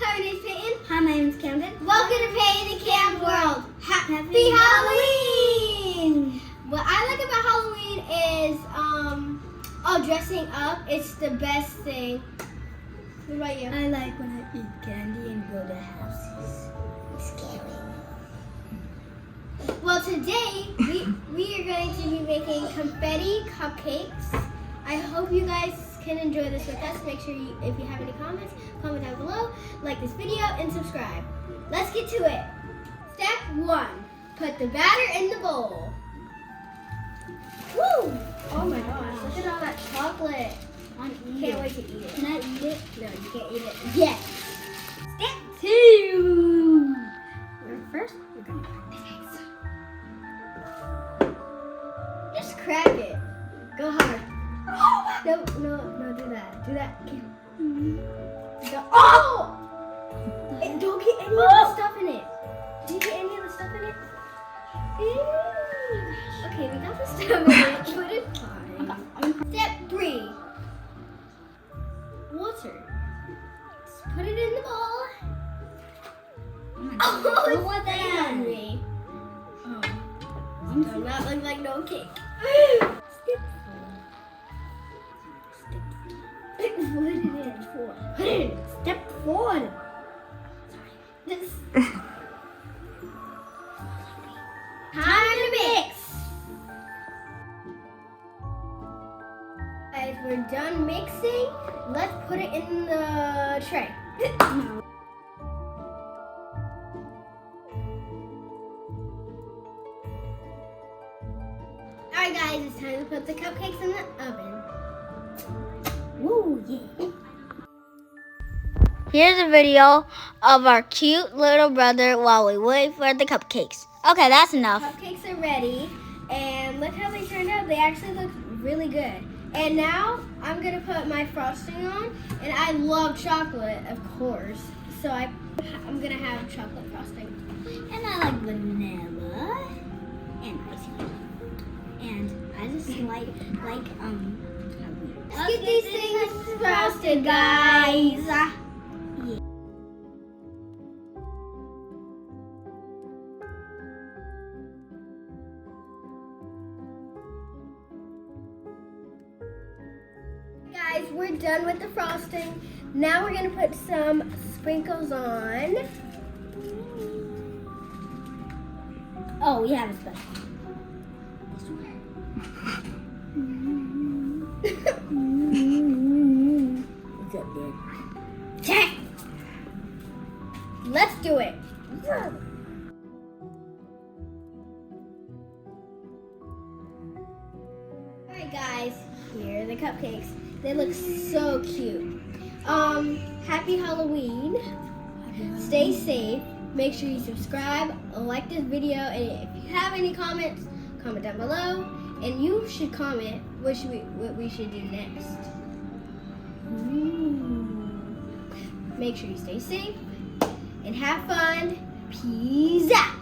Hi, my name's Peyton. Hi, my name's Camden. Welcome to Peyton and Cam World. Happy Halloween! What I like about Halloween is, dressing up. It's the best thing. What about you? I like when I eat candy and go to houses. It's scary. Well, today we are going to be making confetti cupcakes. I hope you guys can enjoy this with us. Make sure if you have any comments, comment down below, like this video, and subscribe. Let's get to it. Step 1, put the batter in the bowl. Woo! Oh my gosh, look at all that chocolate. Can't wait to eat it. Can I eat it? No, you can't eat it yet. Step 2. First, we're going to crack the eggs. Just crack it. Go hard. No, do that. Do that. Oh! And don't get any of the stuff in it. Did you get any of the stuff in it? Ew. Okay, we got the stuff in it, but it's fine. Step 3. Water. Just put it in the bowl. Oh, it's what staying that? on me. Oh. Does not look like no cake. Step 4. Put it in. Put it in. Step 4. This. Time to mix. Guys, we're done mixing. Let's put it in the tray. Alright guys, it's time to put the cupcakes in the oven. Woo, yeah. Here's a video of our cute little brother while we wait for the cupcakes. Okay, that's enough. Cupcakes are ready, and look how they turned out. They actually look really good. And now I'm gonna put my frosting on, and I love chocolate, of course. So I'm gonna have chocolate frosting. And I like vanilla and ice cream. And I just like Let's get these things frosted, guys. Yeah. Guys, we're done with the frosting. Now we're gonna put some sprinkles on. Oh, we have a special. What's up, dude? Check. Let's do it. Alright guys, here are the cupcakes. They look so cute. Happy Halloween. Stay safe. Make sure you subscribe, like this video, and if you have any comments, comment down below. And you should comment what we should do next. Make sure you stay safe and have fun. Peace out.